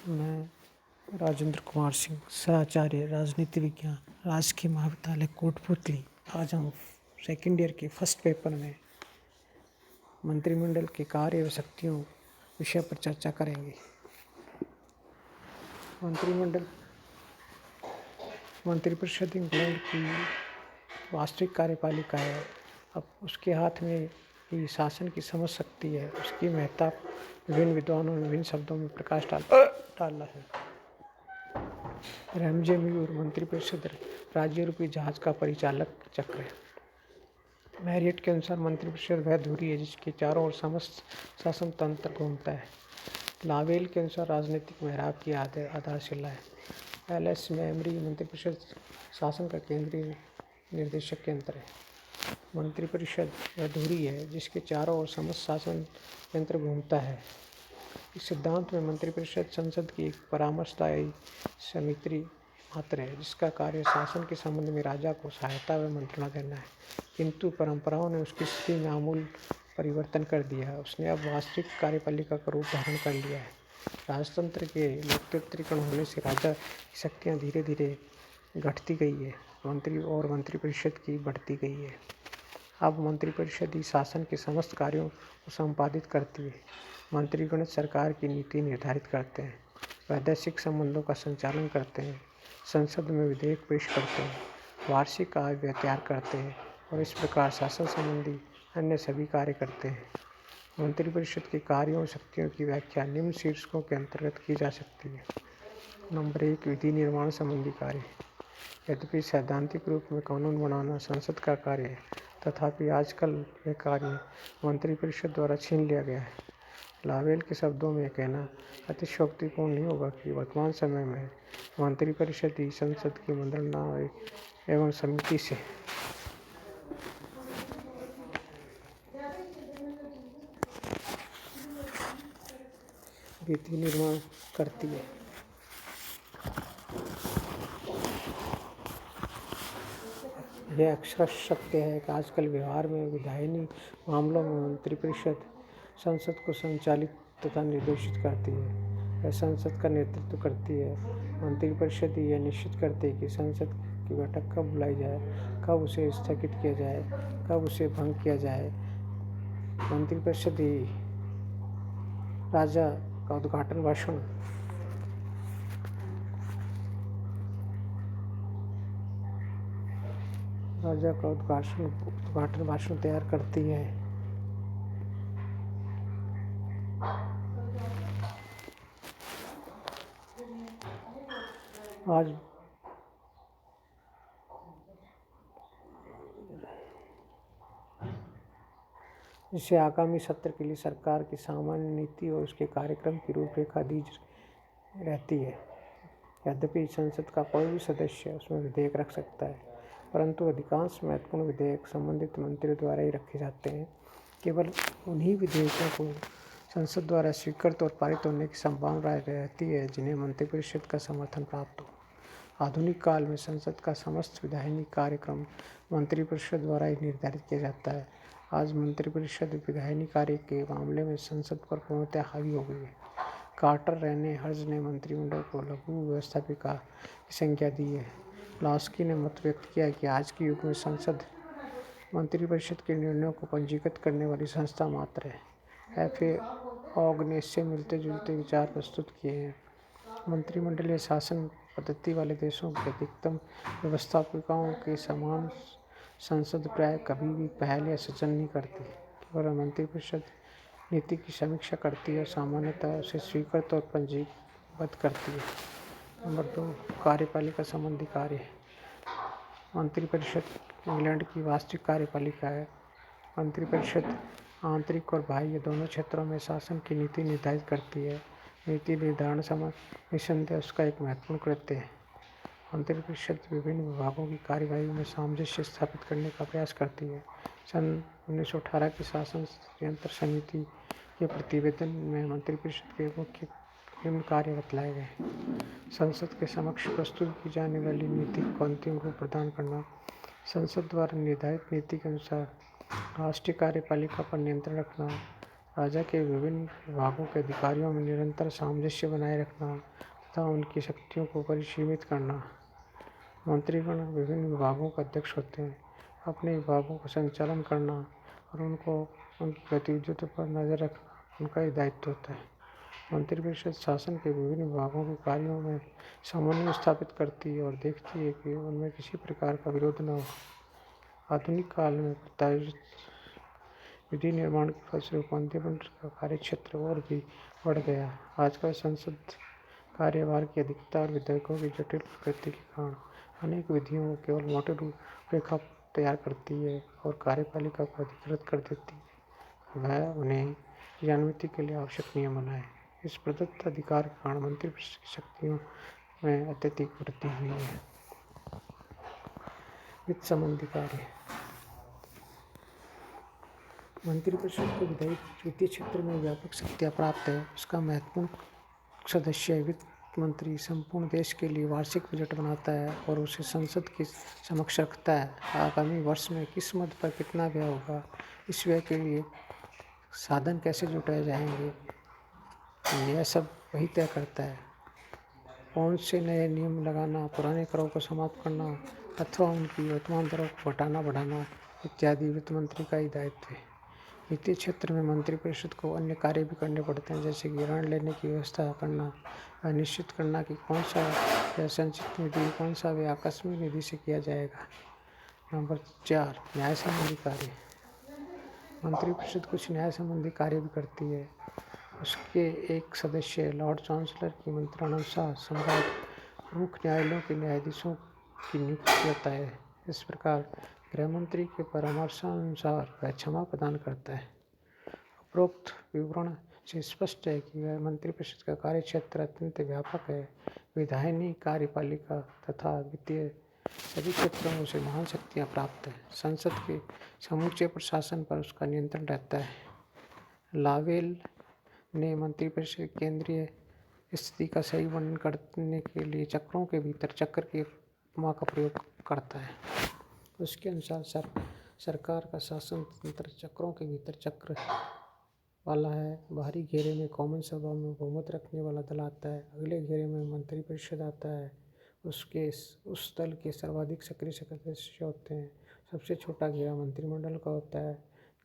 मैं राजेंद्र कुमार सिंह, सहआचार्य राजनीति विज्ञान, राजकीय महाविद्यालय कोटपुतली। आज हम सेकेंड ईयर के फर्स्ट पेपर में मंत्रिमंडल के कार्य व शक्तियों विषय पर चर्चा करेंगे। मंत्रिपरिषद इंग्लैंड की वास्तविक कार्यपालिका है। अब उसके हाथ में ही शासन की समझ शक्ति है। उसकी महत्ता विभिन्न विद्वानों ने विभिन्न शब्दों में प्रकाश डाला है। रैमजे म्यूर मंत्रिपरिषद राज्य रूपी जहाज का परिचालक चक्र है। मैरियट के अनुसार मंत्रिपरिषद वह धुरी है जिसके चारों ओर समस्त शासन तंत्र घूमता है। लावेल के अनुसार राजनीतिक मेहराब की आधारशिला है। एल.एस. मेमरी मंत्रिपरिषद शासन का केंद्रीय निर्देशक यंत्र है। मंत्रिपरिषद वह धुरी है जिसके चारों ओर समस्त शासन यंत्र घूमता है। इस सिद्धांत में मंत्रिपरिषद संसद की एक परामर्शदायी समिति मात्र है जिसका कार्य शासन के संबंध में राजा को सहायता व मंत्रणा देना है। किंतु परंपराओं ने उसकी स्थिति में आमूल परिवर्तन कर दिया है। उसने अब वास्तविक कार्यपालिका का रूप धारण कर लिया है। राजतंत्र के लोकतंत्रीकरण होने से राजा की शक्तियाँ धीरे धीरे घटती गई है, मंत्रिपरिषद की बढ़ती गई है। अब मंत्रिपरिषद ही शासन के समस्त कार्यों को संपादित करती है। मंत्रीगण सरकार की नीति निर्धारित करते हैं, वैदेशिक संबंधों का संचालन करते हैं, संसद में विधेयक पेश करते हैं, वार्षिक आय व्यय तैयार करते हैं और इस प्रकार शासन संबंधी अन्य सभी कार्य करते हैं। मंत्रिपरिषद के कार्यों और शक्तियों की व्याख्या निम्न शीर्षकों के अंतर्गत की जा सकती है। नंबर 1, विधि निर्माण संबंधी कार्य। यद्यपि सैद्धांतिक रूप में कानून बनाना संसद का कार्य है, तथापि आजकल यह कार्य मंत्रिपरिषद द्वारा छीन लिया गया है। लावेल के शब्दों में यह कहना अतिशयोक्तिपूर्ण नहीं होगा कि वर्तमान समय में मंत्रिपरिषद ही संसद की मंत्रणा एवं समिति से विधि निर्माण करती है। यह अक्षर सत्य है कि आजकल व्यवहार में विधायिनी मामलों में मंत्रिपरिषद संसद को संचालित तथा निर्देशित करती है। वह संसद का नेतृत्व करती है। मंत्रिपरिषद यह निश्चित करती है कि संसद की बैठक कब बुलाई जाए, कब उसे स्थगित किया जाए, कब उसे भंग किया जाए। मंत्रिपरिषद ही राजा का उद्घाटन भाषण तैयार करती है। आज जिसे आगामी सत्र के लिए सरकार की सामान्य नीति और उसके कार्यक्रम की रूपरेखा दी रहती है। यद्यपि संसद का कोई भी सदस्य उसमें विधेयक रख सकता है, परंतु अधिकांश महत्वपूर्ण विधेयक संबंधित मंत्रियों द्वारा ही रखे जाते हैं। केवल उन्हीं विधेयकों को संसद द्वारा स्वीकृत और पारित होने की संभावना रहती है जिन्हें मंत्रिपरिषद का समर्थन प्राप्त हो। आधुनिक काल में संसद का समस्त विधायिनी कार्यक्रम मंत्रिपरिषद द्वारा ही निर्धारित किया जाता है। आज मंत्रिपरिषद विधायिनी कार्य के मामले में संसद पर पूर्णतः हावी हो गई है। कार्टर, रेने, हर्ज ने मंत्रिमंडल को लघु व्यवस्थापिका की संज्ञा दी है। लास्की ने मत व्यक्त किया कि आज के युग में संसद मंत्रिपरिषद के निर्णयों को पंजीकृत करने वाली संस्था मात्र है। F.A. ऑग ने इससे मिलते जुलते विचार प्रस्तुत किए हैं। मंत्रिमंडलीय शासन पद्धति वाले देशों के अधिकतम व्यवस्थापिकाओं के समान संसद प्राय कभी भी पहल या सूचन नहीं करती। केवल मंत्रिपरिषद नीति की समीक्षा करती है और सामान्यतः उसे स्वीकृत और पंजीबद्ध करती है। नंबर 2, कार्यपालिका संबंधी कार्य। मंत्रिपरिषद इंग्लैंड की वास्तविक कार्यपालिका है। मंत्रिपरिषद आंतरिक और बाह्य दोनों क्षेत्रों में शासन की नीति निर्धारित करती है। नीति निर्धारण समय निस्संदेह उसका एक महत्वपूर्ण कृत्य है। मंत्रिपरिषद विभिन्न विभागों की कार्यवाही में सामंजस्य स्थापित करने का प्रयास करती है। सन 1918 की शासन यंत्र समिति के प्रतिवेदन में मंत्रिपरिषद के मुख्य निम्न कार्य बतलाए गए। संसद के समक्ष प्रस्तुत की जाने वाली नीति को अंतिम रूप प्रदान करना, संसद द्वारा निर्धारित नीति के अनुसार राष्ट्रीय कार्यपालिका पर नियंत्रण रखना, राजा के विभिन्न विभागों के अधिकारियों में निरंतर सामंजस्य बनाए रखना तथा उनकी शक्तियों को परिसीमित करना। मंत्रीगण विभिन्न विभागों का अध्यक्ष होते हैं। अपने विभागों का संचालन करना और उनकी गतिविधियों पर नज़र रखना उनका ही दायित्व होता है। मंत्रिपरिषद शासन के विभिन्न विभागों के कार्यों में समन्वय स्थापित करती है और देखती है कि उनमें किसी प्रकार का विरोध न हो। आधुनिक काल में प्रस्तावित विधि निर्माण के फलस्वरूप मंत्रिमंडल का कार्यक्षेत्र और भी बढ़ गया। आजकल संसद कार्यभार की अधिकता और विधेयकों की जटिल प्रकृति के कारण अनेक विधियों को केवल मोटे रूपरेखा तैयार करती है और कार्यपालिका को अधिकृत कर देती है। वह उन्हें क्रियान्वित के लिए आवश्यक नियम बनाए। इस प्रदत्त अधिकार के कारण मंत्रिपरिषद की शक्तियों में अत्यधिक वृद्धि हुई है। वित्त संबंधी कार्य। मंत्रिपरिषद को वित्तीय क्षेत्र में व्यापक शक्तियाँ प्राप्त है। उसका महत्वपूर्ण सदस्य वित्त मंत्री संपूर्ण देश के लिए वार्षिक बजट बनाता है और उसे संसद के समक्ष रखता है। आगामी वर्ष में किस मद पर कितना व्यय होगा, इस व्यय के लिए साधन कैसे जुटाए जाएंगे, यह सब वही तय करता है। कौन से नए नियम लगाना, पुराने करों को समाप्त करना अथवा उनकी वर्तमान दरों को घटाना बढ़ाना इत्यादि वित्त मंत्री का ही दायित्व है। वित्तीय क्षेत्र में मंत्रिपरिषद को अन्य कार्य भी करने पड़ते हैं, जैसे कि ऋण लेने की व्यवस्था करना, निश्चित करना कि कौन सा व्यय संचित निधि, कौन सा व्यय आकस्मिक निधि से किया जाएगा। नंबर 4, न्याय संबंधी कार्य। मंत्रिपरिषद कुछ न्याय संबंधी कार्य भी करती है। उसके एक सदस्य लॉर्ड चांसलर की मंत्रानुसार सम्राट प्रमुख न्यायालयों के न्यायाधीशों की नियुक्ति करता है। इस प्रकार गृह मंत्री के परामर्शानुसार वह क्षमा प्रदान करता है। उपरोक्त विवरण से स्पष्ट है कि वह मंत्रिपरिषद का कार्यक्षेत्र अत्यंत व्यापक है। विधायिनी, कार्यपालिका तथा वित्तीय सभी क्षेत्रों में उसे महान शक्तियाँ प्राप्त हैं। संसद के समूचे प्रशासन पर उसका नियंत्रण रहता है। लावेल ने मंत्रिपरिषद केंद्रीय स्थिति का सही वर्णन करने के लिए चक्रों के भीतर चक्र की उपमा का प्रयोग करता है। उसके अनुसार सरकार का शासन तंत्र चक्रों के भीतर चक्र वाला है। बाहरी घेरे में कॉमन सभा में बहुमत रखने वाला दल आता है। अगले घेरे में मंत्रिपरिषद आता है। उस दल के सर्वाधिक सक्रिय सदस्य होते हैं। सबसे छोटा घेरा मंत्रिमंडल का होता है,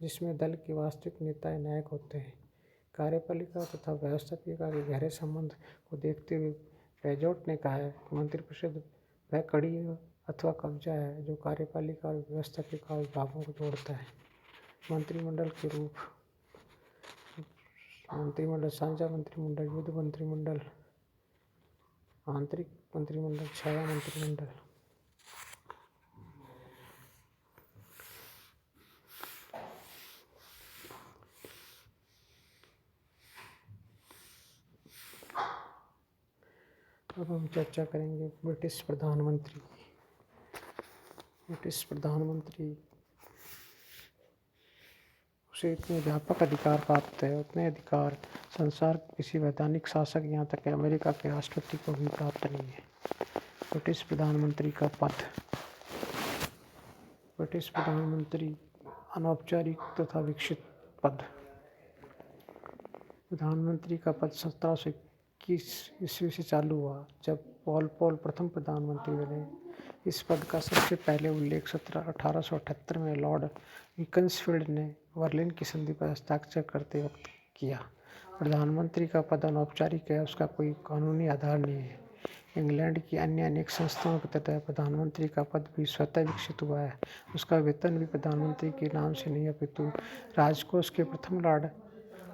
जिसमें दल के वास्तविक नेता नायक होते हैं। कार्यपालिका तथा व्यवस्थापिका के गहरे संबंध को देखते हुए पेजोट ने कहा है कि मंत्रिपरिषद वह कड़ी अथवा कब्जा है जो कार्यपालिका और व्यवस्थापिका विभागों को जोड़ता है। मंत्रिमंडल के रूप: मंत्रिमंडल, साझा मंत्रिमंडल, युद्ध मंत्रिमंडल, आंतरिक मंत्रिमंडल, छाया मंत्रिमंडल। अब हम चर्चा करेंगे ब्रिटिश प्रधानमंत्री। ब्रिटिश प्रधानमंत्री उसे इतने व्यापक अधिकार प्राप्त है, उतने अधिकार संसार के किसी वैधानिक शासक, यहाँ तक कि अमेरिका के राष्ट्रपति को भी प्राप्त नहीं है। ब्रिटिश प्रधानमंत्री का पद: ब्रिटिश प्रधानमंत्री अनौपचारिक तथा विकसित पद। प्रधानमंत्री का पद 1721 ईस्वी से चालू हुआ, जब पॉल प्रथम प्रधानमंत्री बने। इस पद का सबसे पहले उल्लेख 1878 में लॉर्ड बीकंसफील्ड ने बर्लिन की संधि पर हस्ताक्षर करते वक्त किया। प्रधानमंत्री का पद अनौपचारिक है, उसका कोई कानूनी आधार नहीं है। इंग्लैंड की अन्य अनेक संस्थाओं की तरह प्रधानमंत्री का पद भी स्वतः विकसित हुआ है। उसका वेतन भी प्रधानमंत्री के नाम से नहीं अपितु राजकोष के प्रथम लॉर्ड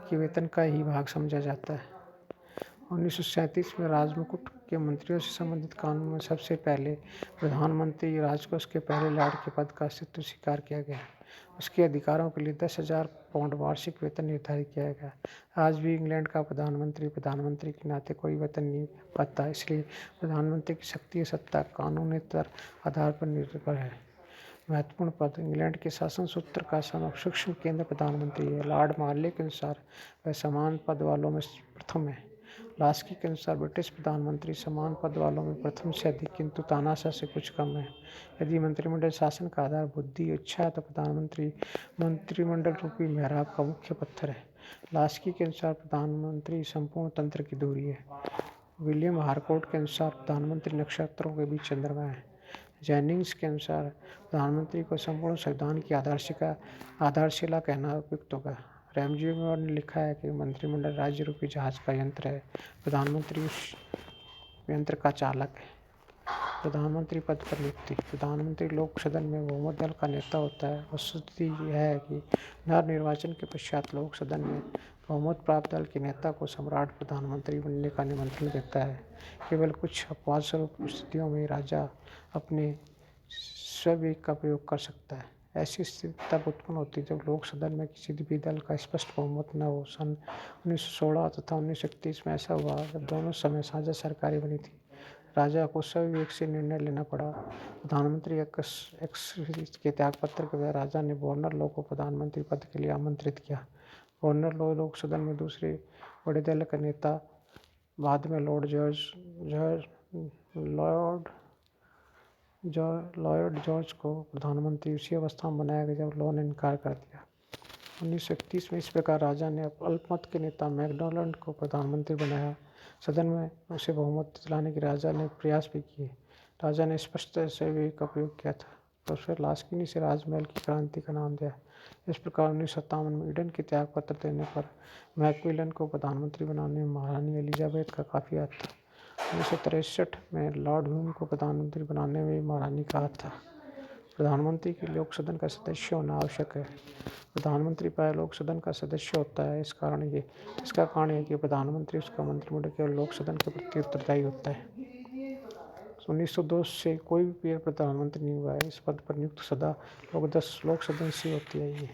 के वेतन का ही भाग समझा जाता है। 1937 में राजमुकुट के मंत्रियों से संबंधित कानून में सबसे पहले प्रधानमंत्री राजकोष के पहले लॉर्ड के पद का अस्तित्व स्वीकार किया गया। उसके अधिकारों के लिए 10,000 पाउंड वार्षिक वेतन निर्धारित किया गया। आज भी इंग्लैंड का प्रधानमंत्री के नाते कोई वेतन नहीं पाता, इसलिए प्रधानमंत्री की शक्ति सत्ता कानूनेतर आधार पर निर्भर है। महत्वपूर्ण पद: इंग्लैंड के शासन सूत्र का सूक्ष्म केंद्र प्रधानमंत्री है। लॉर्ड मार्ले के अनुसार वह समान पद वालों में प्रथम है। लास्की के अनुसार ब्रिटिश प्रधानमंत्री समान पद वालों में प्रथम से अधिक, किंतु तानाशाह से कुछ कम है। यदि मंत्रिमंडल शासन का आधार बुद्धि इच्छा है तो प्रधानमंत्री मंत्रिमंडल रूपी मेहराब का मुख्य पत्थर है। लास्की के अनुसार प्रधानमंत्री संपूर्ण तंत्र की धुरी है। विलियम हारकोर्ट के अनुसार प्रधानमंत्री नक्षत्रों के बीच चंद्रमा है। जेनिंग्स के अनुसार प्रधानमंत्री को संपूर्ण संविधान की आधारशिला कहना उपयुक्त होगा। रैमजी ने लिखा है कि मंत्रिमंडल राज्य रूपी जहाज का यंत्र है, प्रधानमंत्री उस यंत्र का चालक है। प्रधानमंत्री पद पर नियुक्ति। प्रधानमंत्री लोक सदन में बहुमत दल का नेता होता है। वस्तुस्थिति यह है कि नवनिर्वाचन के पश्चात लोक सदन में बहुमत प्राप्त दल के नेता को सम्राट प्रधानमंत्री बनने का निमंत्रण देता है। केवल कुछ अपवाद स्वरूप स्थितियों में राजा अपने स्वविवेक का प्रयोग कर सकता है। ऐसी स्थिति तब उत्पन्न होती है जब लोक सदन में किसी भी दल का स्पष्ट बहुमत न हो। सन 1916 तथा 1931 में ऐसा हुआ जब दोनों समय साझा सरकारें बनी थी। राजा को स्वविवेक से निर्णय लेना पड़ा। प्रधानमंत्री एक्स के त्यागपत्र के बाद राजा ने गवर्नर लॉ को प्रधानमंत्री पद के लिए आमंत्रित किया। गवर्नर लॉ लोक सदन में दूसरे बड़े दल का नेता, बाद में लॉर्ड जॉर्ज को प्रधानमंत्री उसी अवस्था में बनाया गया जब लॉ ने इनकार कर दिया। 1931 में इस प्रकार राजा ने अल्पमत के नेता मैकडॉनल्ड को प्रधानमंत्री बनाया। सदन में उसे बहुमत दिलाने के राजा ने प्रयास भी किए। राजा ने स्पष्ट से विवेक का प्रयोग किया था। प्रोफेसर लास्की ने इसे राजमहल की क्रांति का नाम दिया। इस प्रकार 1957 में ईडन के त्याग पत्र देने पर मैकमिलन को प्रधानमंत्री बनाने में महारानी एलिजाबेथ का काफ़ी हाथ था। 1963 में लॉर्ड ह्यूम को प्रधानमंत्री बनाने में महारानी का हाथ था। प्रधानमंत्री के लोक सदन का सदस्य होना आवश्यक है। प्रधानमंत्री प्राय लोक सदन का सदस्य होता है। इसका कारण है कि प्रधानमंत्री उसका मंत्रिमंडल केवल लोक सदन के प्रति उत्तरदायी होता है। 1902 से कोई भी प्रधानमंत्री नहीं हुआ है। इस पद पर नियुक्त सदा लोक सदन से होती है।